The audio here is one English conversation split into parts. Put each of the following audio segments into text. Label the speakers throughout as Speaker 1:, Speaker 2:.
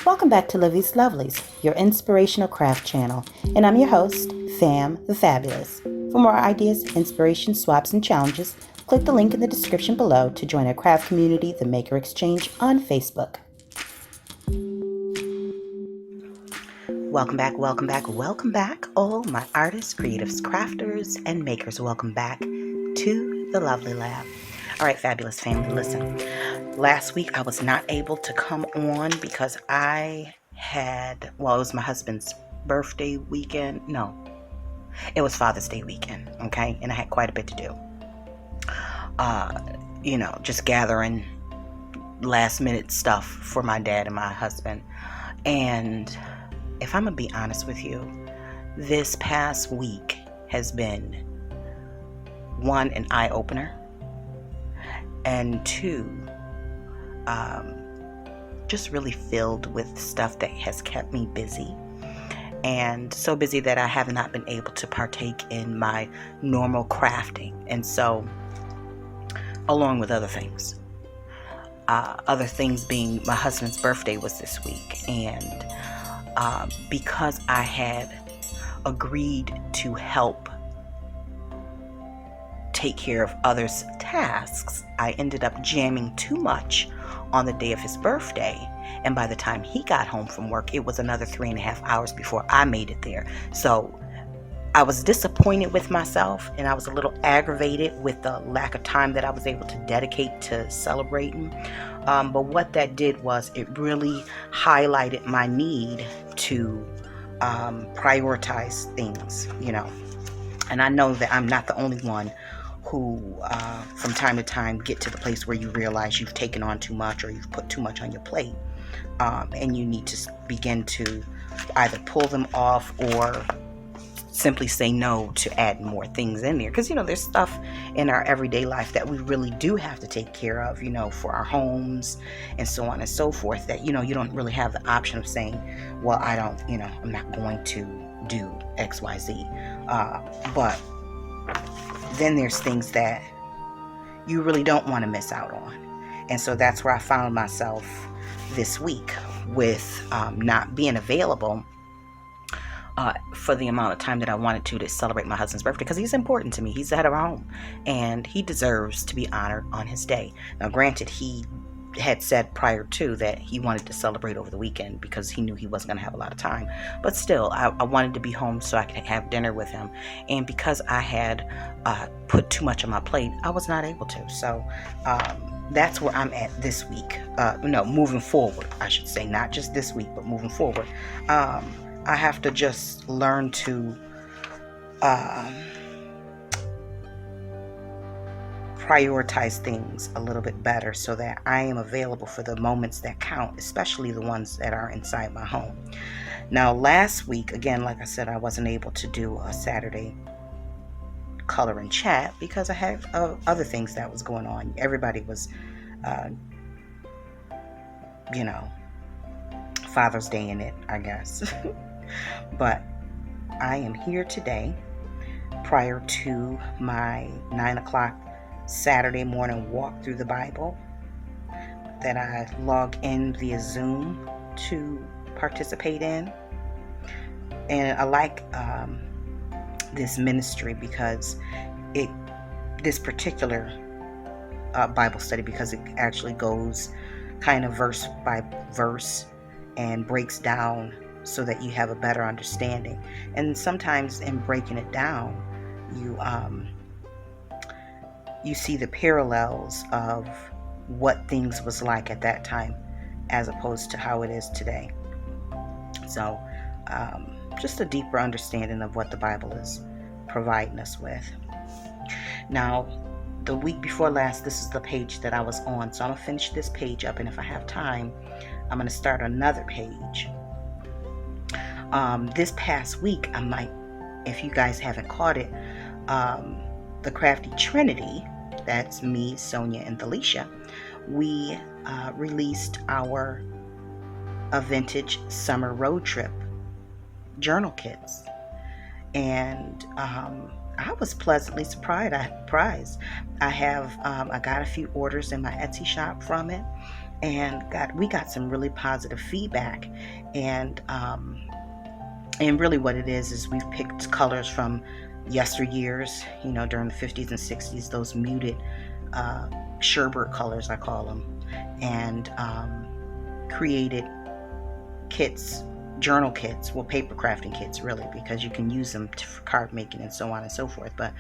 Speaker 1: Welcome back to Livie'S Lovelies, your inspirational craft channel, and I'm your host, Fam the Fabulous. For more ideas, inspiration, swaps, and challenges, click the link in the description below to join our craft community, the Maker Exchange, on Facebook. Welcome back, all my artists, creatives, crafters, and makers. Welcome back to the Lovely Lab. All right, fabulous family, listen. Last week I was not able to come on because it was my husband's birthday weekend. No, it was Father's Day weekend, okay? And I had quite a bit to do. Just gathering last minute stuff for my dad and my husband. And if I'm gonna be honest with you, this past week has been, one, an eye-opener, and two, just really filled with stuff that has kept me busy, and so busy that I have not been able to partake in my normal crafting. And so, along with other things being my husband's birthday was this week, and because I had agreed to help take care of others' tasks, I ended up jamming too much on the day of his birthday, and by the time he got home from work, it was another 3.5 hours before I made it there. So I was disappointed with myself, and I was a little aggravated with the lack of time that I was able to dedicate to celebrating. But what that did was it really highlighted my need to prioritize things, and I know that I'm not the only one who from time to time get to the place where you realize you've taken on too much or you've put too much on your plate, and you need to begin to either pull them off or simply say no to add more things in there, because there's stuff in our everyday life that we really do have to take care of, for our homes and so on and so forth, that you don't really have the option of saying, well, I'm not going to do XYZ, but then there's things that you really don't want to miss out on. And so that's where I found myself this week with not being available for the amount of time that I wanted to celebrate my husband's birthday, because he's important to me. He's the head of our home, and he deserves to be honored on his day. Now, granted, he had said prior to that he wanted to celebrate over the weekend because he knew he wasn't going to have a lot of time, but still, I wanted to be home so I could have dinner with him. And because I had put too much on my plate, I was not able to. So that's where I'm at this week. Moving forward, I should say, not just this week, but moving forward. I have to just learn to prioritize things a little bit better so that I am available for the moments that count, especially the ones that are inside my home. Now, last week, again, like I said, I wasn't able to do a Saturday color and chat because I had other things that was going on. Everybody was, Father's Day in it, I guess. But I am here today prior to my 9 o'clock Saturday morning walk through the Bible that I log in via Zoom to participate in. And I like this ministry because this particular Bible study, because it actually goes kind of verse by verse and breaks down so that you have a better understanding. And sometimes in breaking it down, you see the parallels of what things was like at that time as opposed to how it is today. So just a deeper understanding of what the Bible is providing us with. Now, the week before last, this is the page that I was on, so I'm gonna finish this page up, and if I have time, I'm gonna start another page. This past week, I might, if you guys haven't caught it, the Crafty Trinity, that's me, Sonia, and Felicia, we released our vintage summer road trip journal kits, and I was pleasantly surprised. I got a few orders in my Etsy shop from it, and we got some really positive feedback. And really what it is we've picked colors from yesteryears, during the 50s and 60s, those muted sherbet colors, I call them, and created kits, journal kits, well, paper crafting kits really, because you can use them for card making and so on and so forth. But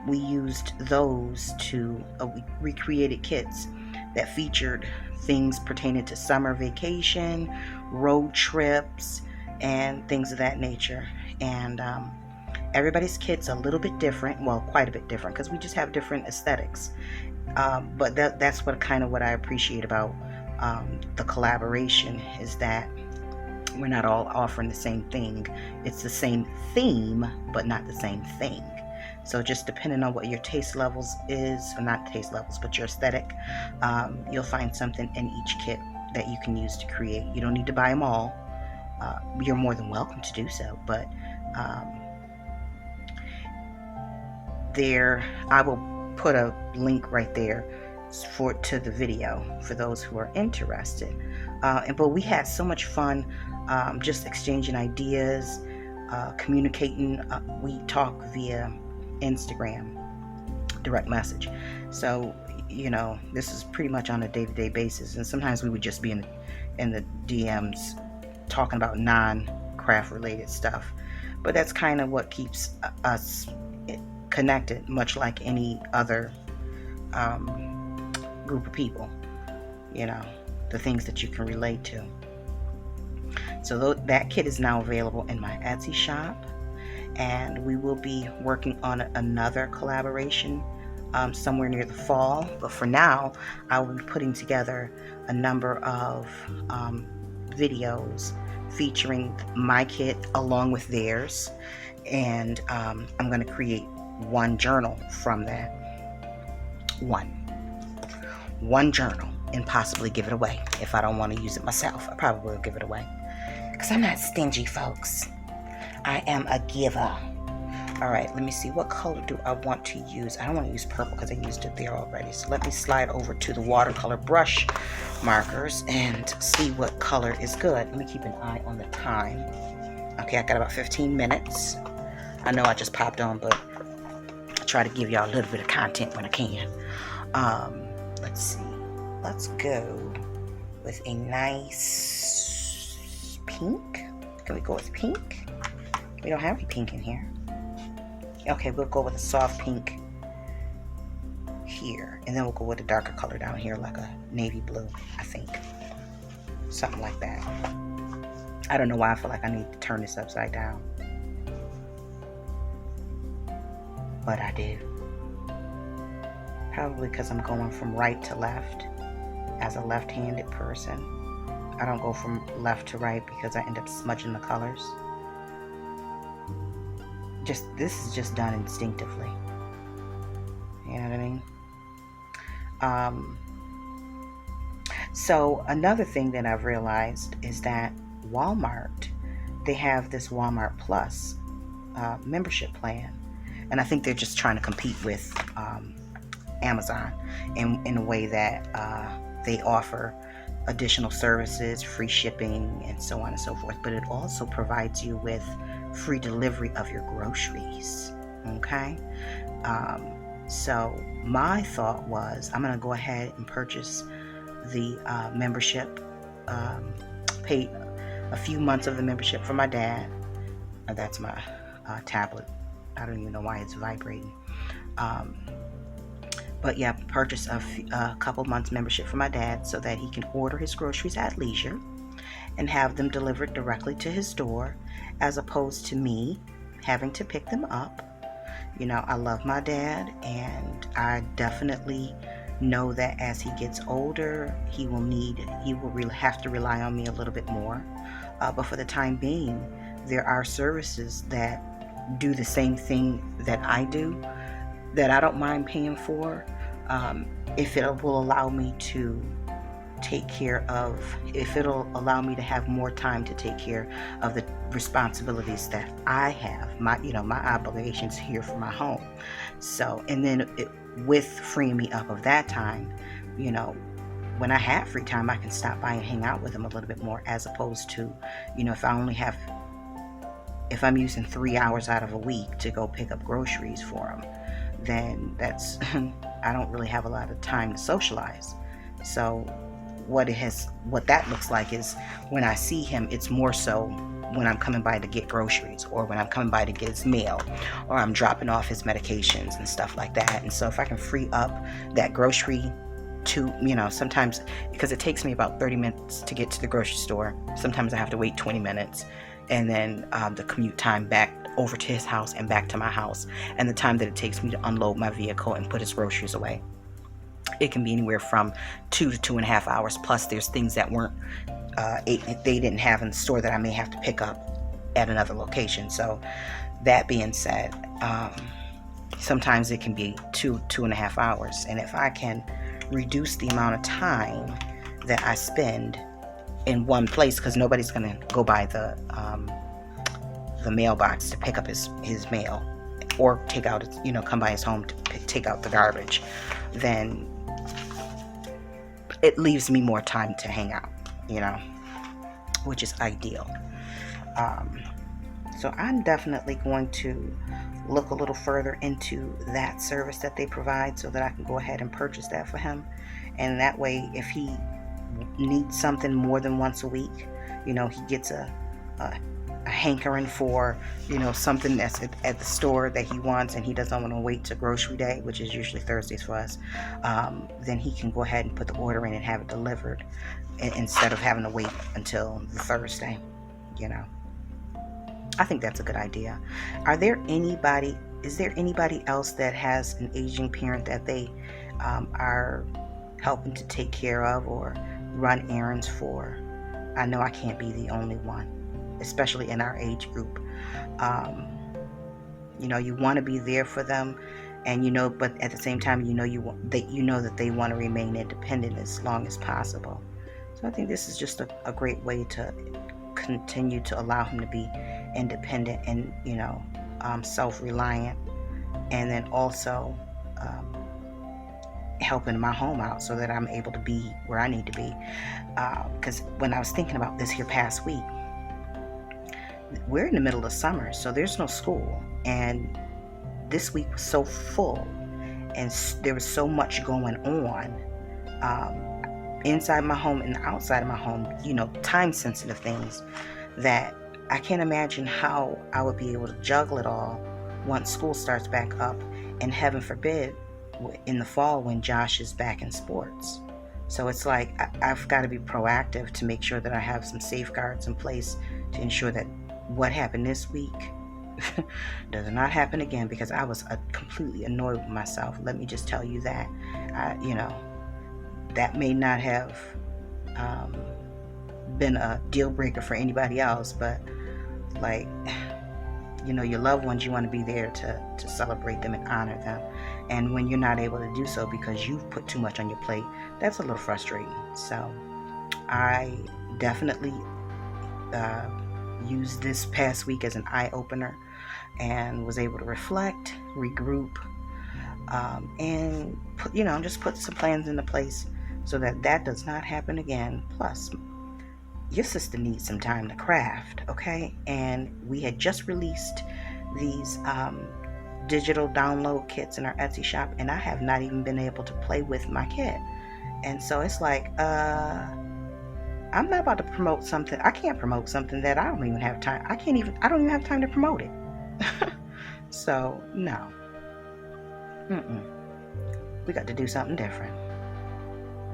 Speaker 1: we used those to we recreated kits that featured things pertaining to summer vacation, road trips, and things of that nature. And everybody's kit's a little bit different, well, quite a bit different, because we just have different aesthetics. But that's what I appreciate about the collaboration, is that we're not all offering the same thing. It's the same theme, but not the same thing. So just depending on what your taste levels is, or not taste levels, but your aesthetic, you'll find something in each kit that you can use to create. You don't need to buy them all. You're more than welcome to do so, but I will put a link right there to the video for those who are interested. But we had so much fun just exchanging ideas, communicating. We talk via Instagram direct message, so this is pretty much on a day-to-day basis, and sometimes we would just be in the DMs talking about non-craft related stuff, but that's kind of what keeps us connected, much like any other group of people, the things that you can relate to. So that kit is now available in my Etsy shop, and we will be working on another collaboration somewhere near the fall. But for now, I will be putting together a number of videos featuring my kit along with theirs, and I'm going to create one journal from that. One journal, and possibly give it away. If I don't want to use it myself, I probably will give it away, because I'm not stingy, folks. I am a giver. All right, let me see, what color do I want to use? I don't want to use purple because I used it there already. So let me slide over to the watercolor brush markers and see what color is good. Let me keep an eye on the time. Okay, I got about 15 minutes. I know I just popped on, but I try to give y'all a little bit of content when I can. Let's see. Let's go with a nice pink. Can we go with pink? We don't have any pink in here. Okay, we'll go with a soft pink here, and then we'll go with a darker color down here, like a navy blue, I think. Something like that. I don't know why I feel like I need to turn this upside down, but I do. Probably because I'm going from right to left as a left-handed person. I don't go from left to right because I end up smudging the colors. This is just done instinctively. You know what I mean? So another thing that I've realized is that Walmart, they have this Walmart Plus membership plan, and I think they're just trying to compete with Amazon in a way that they offer additional services, free shipping, and so on and so forth. But it also provides you with free delivery of your groceries. Okay, so my thought was, I'm gonna go ahead and purchase the membership, pay a few months of the membership for my dad. That's my tablet. I don't even know why it's vibrating. But yeah, purchase a couple months membership for my dad so that he can order his groceries at leisure and have them delivered directly to his door, as opposed to me having to pick them up. I love my dad, and I definitely know that as he gets older, he will really have to rely on me a little bit more. But for the time being, there are services that do the same thing that I do, that I don't mind paying for, if it will allow me to it'll allow me to have more time to take care of the responsibilities that I have, my obligations here for my home. So, and then with freeing me up of that time, when I have free time, I can stop by and hang out with him a little bit more, as opposed to, if I'm using 3 hours out of a week to go pick up groceries for him, then that's I don't really have a lot of time to socialize. So what that looks like is, when I see him, it's more so when I'm coming by to get groceries, or when I'm coming by to get his mail, or I'm dropping off his medications and stuff like that. And so if I can free up that grocery to, sometimes, because it takes me about 30 minutes to get to the grocery store, sometimes I have to wait 20 minutes, and then the commute time back over to his house and back to my house, and the time that it takes me to unload my vehicle and put his groceries away, it can be anywhere from 2 to 2.5 hours. Plus there's things that weren't they didn't have in the store that I may have to pick up at another location. So that being said, sometimes it can be 2.5 hours, and if I can reduce the amount of time that I spend in one place, because nobody's going to go by the mailbox to pick up his mail, or take out come by his home to take out the garbage, then it leaves me more time to hang out, which is ideal. So I'm definitely going to look a little further into that service that they provide, so that I can go ahead and purchase that for him. And that way, if he needs something more than once a week, he gets a hankering for, something that's at the store that he wants, and he doesn't want to wait to grocery day, which is usually Thursdays for us, then he can go ahead and put the order in and have it delivered, instead of having to wait until the Thursday. I think that's a good idea. Is there anybody else that has an aging parent that they are helping to take care of or run errands for? I know I can't be the only one, especially in our age group. You want to be there for them, and but at the same time, that they want to remain independent as long as possible. So I think this is just a great way to continue to allow him to be independent and self-reliant, and then also helping my home out so that I'm able to be where I need to be. Because when I was thinking about this here past week, we're in the middle of summer, so there's no school, and this week was so full, and there was so much going on inside my home and outside of my home, time sensitive things, that I can't imagine how I would be able to juggle it all once school starts back up, and heaven forbid in the fall when Josh is back in sports. So it's like I've got to be proactive to make sure that I have some safeguards in place to ensure that what happened this week does not happen again, because I was completely annoyed with myself. Let me just tell you that. That may not have been a deal breaker for anybody else, but your loved ones, you want to be there to celebrate them and honor them. And when you're not able to do so because you've put too much on your plate, that's a little frustrating. So I definitely used this past week as an eye-opener, and was able to reflect, regroup, and just put some plans into place so that does not happen again. Plus, your sister needs some time to craft, okay? And we had just released these digital download kits in our Etsy shop, and I have not even been able to play with my kit. And so it's like, I'm not about to promote something. I can't promote something that I don't even have time. I don't even have time to promote it. So, no. We got to do something different.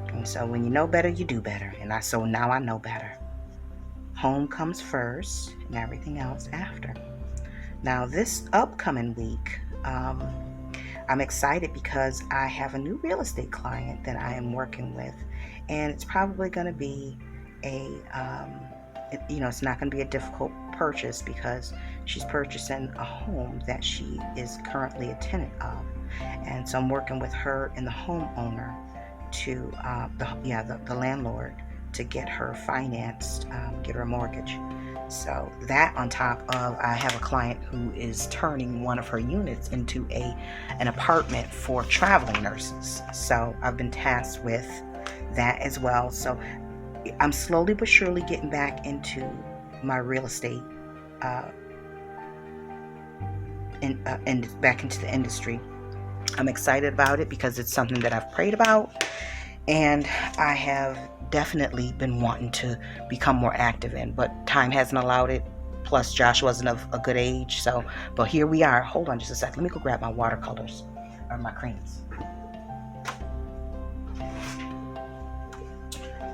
Speaker 1: And so when you know better, you do better. And now I know better. Home comes first and everything else after. Now this upcoming week, I'm excited because I have a new real estate client that I am working with. And it's probably going to be it's not going to be a difficult purchase, because she's purchasing a home that she is currently a tenant of. And so I'm working with her and the homeowner to the landlord to get her financed, get her a mortgage. So that on top of, I have a client who is turning one of her units into an apartment for traveling nurses. So I've been tasked with that as well. So I'm slowly but surely getting back into my real estate and back into the industry. I'm excited about it because it's something that I've prayed about, and I have definitely been wanting to become more active in, but time hasn't allowed it. Plus Josh wasn't of a good age, so but here we are. Hold on just a second. Let me go grab my watercolors or my creams.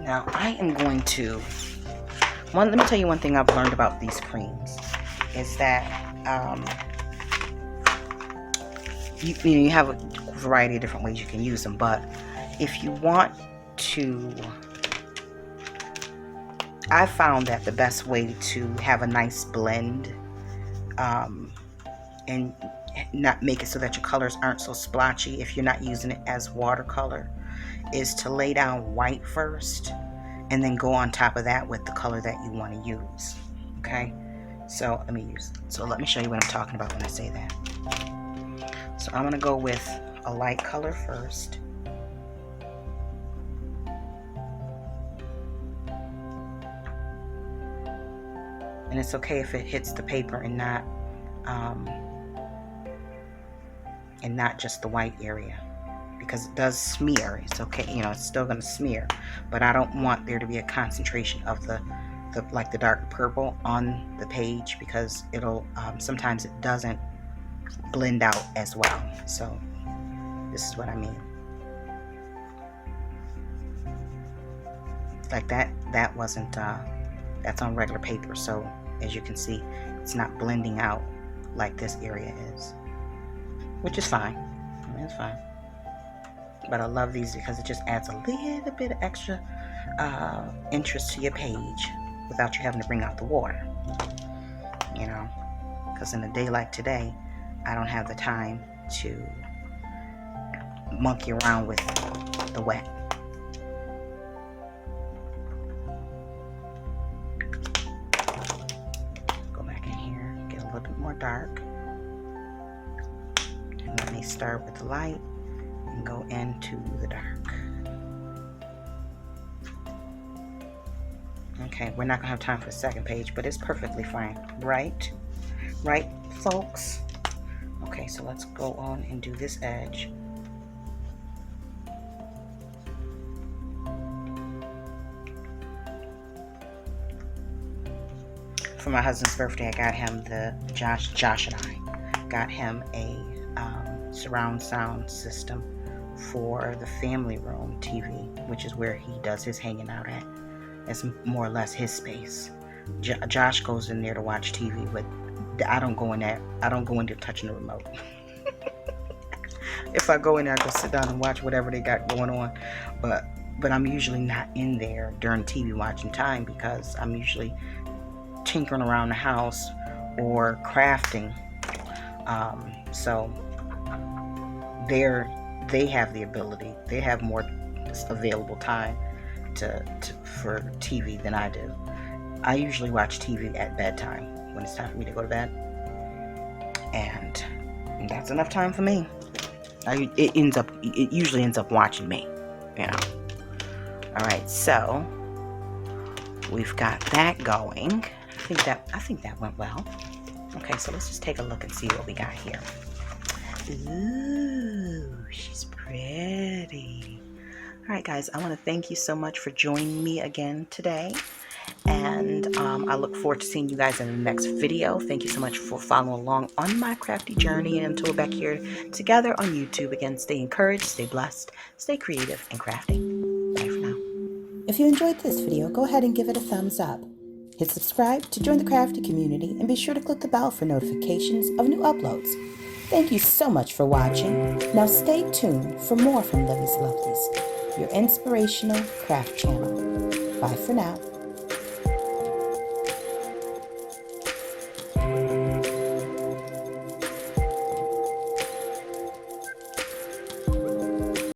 Speaker 1: Now I am going to let me tell you one thing I've learned about these creams is that you have a variety of different ways you can use them, but if you want to, I found that the best way to have a nice blend and not make it so that your colors aren't so splotchy if you're not using it as watercolor is to lay down white first and then go on top of that with the color that you want to use. Okay, so let me show you what I'm talking about when I say that. So I'm going to go with a light color first. And it's okay if it hits the paper and not just the white area, because it does smear. It's okay, it's still going to smear, but I don't want there to be a concentration of the dark purple on the page, because it'll sometimes it doesn't blend out as well. So this is what I mean. Like that wasn't that's on regular paper, so as you can see, it's not blending out like this area is, which is fine. It's fine. But I love these because it just adds a little bit of extra interest to your page without you having to bring out the water. Because in a day like today, I don't have the time to monkey around with the wet. Go back in here, get a little bit more dark. And let me start with the light and go into the dark. Okay, we're not gonna have time for the second page, but it's perfectly fine, right? Right, folks? Okay, so let's go on and do this edge. For my husband's birthday, I got him Josh and I got him a surround sound system for the family room TV, which is where he does his hanging out at. It's more or less his space. Josh goes in there to watch TV, but I don't go in there. I don't go in there touching the remote. If I go in there, I go sit down and watch whatever they got going on. But I'm usually not in there during TV watching time, because I'm usually tinkering around the house or crafting. So they have the ability. They have more available time for TV than I do. I usually watch TV at bedtime when it's time for me to go to bed, and that's enough time for me. It usually ends up watching me. All right, so we've got that going. I think that went well. Okay, so let's just take a look and see what we got here. Ooh, she's pretty. All right, guys, I want to thank you so much for joining me again today. And I look forward to seeing you guys in the next video. Thank you so much for following along on my crafty journey. And until we're back here together on YouTube again, stay encouraged, stay blessed, stay creative, and crafty. Bye for now. If you enjoyed this video, go ahead and give it a thumbs up. Hit subscribe to join the crafty community, and be sure to click the bell for notifications of new uploads. Thank you so much for watching. Now stay tuned for more from Livie'S Lovelies, your inspirational craft channel. Bye for now.